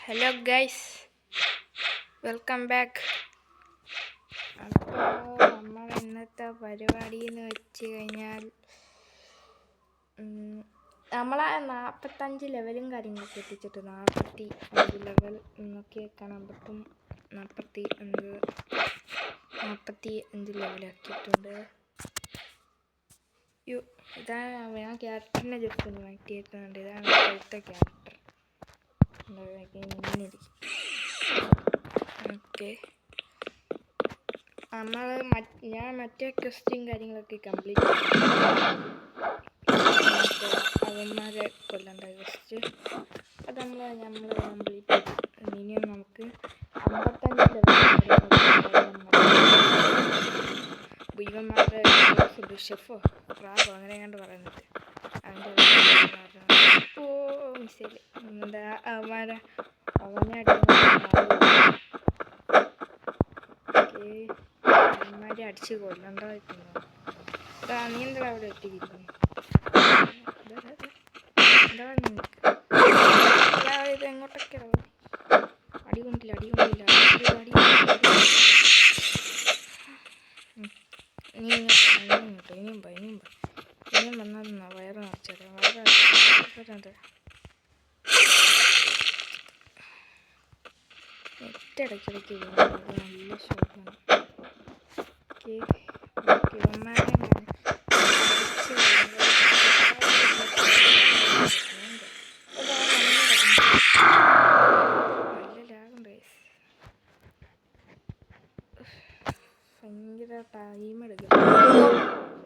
Hello guys, welcome back. അപ്പോൾ നമ്മൾ ഇന്നത്തെ പരിപാടി എന്ന് വെച്ച് കഴിഞ്ഞാൽ നമ്മളെ 45 ലെവലും കാര്യങ്ങളൊക്കെ എത്തിച്ചിട്ട് 45 ലെവൽ നോക്കി കാണാൻ പറ്റും. 45 ലെവലാക്കിയിട്ടുണ്ട്. ഇതാണ് ഞാൻ ക്യാരക്ടറിനെ ജസ്റ്റ് ഒന്ന് മാറ്റിയേക്കുന്നുണ്ട്. ഇതാണ് ഇപ്പോഴത്തെ ക്യാരക്ടർ. ഓക്കെ, ഞാൻ മറ്റേ ക്വസ്റ്റ്യൻ കാര്യങ്ങളൊക്കെ കംപ്ലീറ്റ് ചെയ്തു. അവന്മാരെ കൊല്ലണ്ട ക്വസ്റ്റ് അത് നമ്മൾ കംപ്ലീറ്റ് ചെയ്തു. ഇനിയും നമുക്ക് 55 ഇവന്മാരുടെ ഷെഫോ പ്രാവോ അങ്ങനെ കണ്ട് പറയുന്നത് മിസ്സേല് എന്താ അവന്മാരെ അടിച്ച് കൊല്ലണ്ടായിരുന്നു. നീ എന്താ അവിടെ ഇട്ടിരിക്കുന്നു? എന്താ ഇത് എങ്ങോട്ടൊക്കെ അടികൊണ്ടില്ല ഇനിയും വന്നാ വയറ് നിറച്ചത് ഇടയ്ക്കിടയ്ക്ക് നല്ല ഷോക്കാണ്. ഭയങ്കര ടൈം എടുക്കും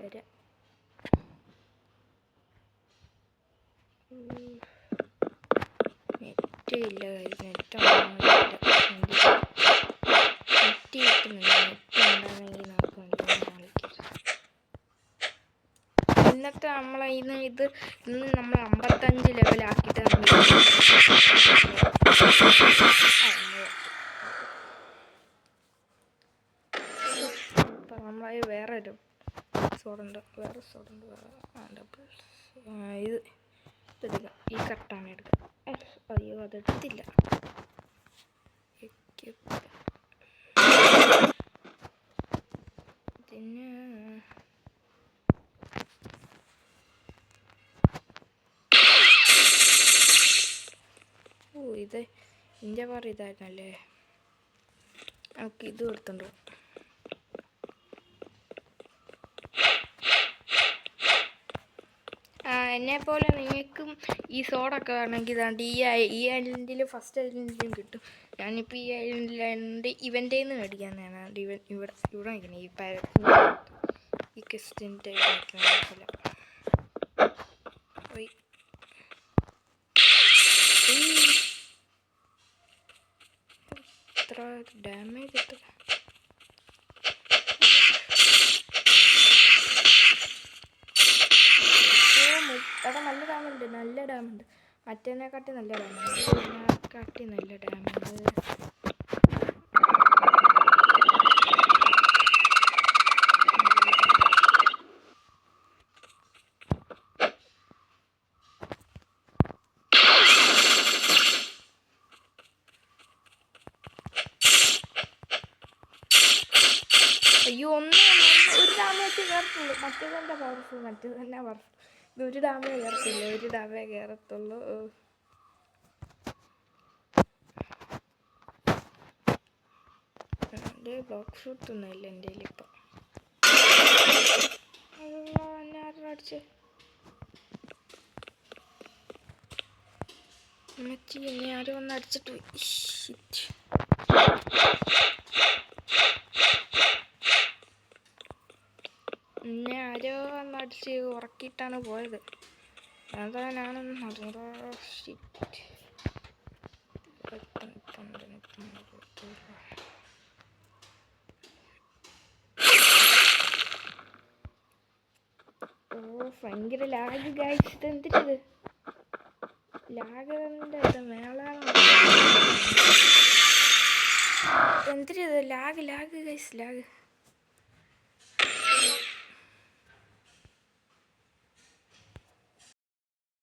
വരെ. നെറ്റ് ഇല്ല, നെറ്റ് കിട്ടുന്നില്ല. നെറ്റ് ഉണ്ടാകുന്നെങ്കിൽ നമുക്ക് കളിക്കാം. ഇന്നത്തെ ഇന്ന് നമ്മൾ 55 ലെവലാക്കിയിട്ട് നമ്മൾ വേറൊരു സോഡുണ്ട് ഇത് എടുക്കാം. ഈ കട്ടാണ് എടുക്കുക. അയ്യോ, അതെടുത്തില്ല. പിന്നെ ഇത് ഇതിൻ്റെ പറ ഇതായിരുന്നല്ലേ. നമുക്ക് ഇത് കൊടുത്തുണ്ടോ? എന്നെപ്പോലെ നിങ്ങൾക്കും ഈ സോഡൊക്കെ വേണമെങ്കിൽ ഇതാണ്ട് ഈ ഐലൻഡിൽ ഫസ്റ്റ് ഐലൻഡിലും കിട്ടും. ഞാനിപ്പോൾ ഈ ഐലൻഡിലായതുകൊണ്ട് ഇവൻ്റെ നിന്ന് മേടിക്കാനാണ്. ഇവിടെ നിൽക്കണം. ഈ ക്വസ്റ്റിൻ്റെ എത്ര ഡാമേജ് എത്ര നല്ല ഡാമുണ്ട്. മറ്റേതിനെക്കാട്ടി നല്ല ഡാമുണ്ട്. അയ്യോ, ഒരു ഡാമേജ് കയറത്തുള്ളൂ. മറ്റേതെന്താ പവർഫുൾ. ഇത് ഒരു ഡാമേ കയറത്തുള്ളൂ. എൻ്റെ ബ്ലോക്ക് ഷൂട്ട് ഒന്നുമില്ല എൻ്റെ കയ്യിൽ ഇപ്പം. അടിച്ച് എന്നെ ആരും ഒന്ന് അടിച്ചിട്ട് പോയി. എന്നെ ആരോ അടിച്ച് ഉറക്കിയിട്ടാണ് പോയത്. അതാണെന്ന് ഭയങ്കര ലാഗ് ഗൈസ്. ഇത് എന്തിട്ടത് ലാഗിൻ്റെ ഇത് മേളാണ്. എന്തിട്ടത് ലാഗ് ഗൈസ് ലാഗ്.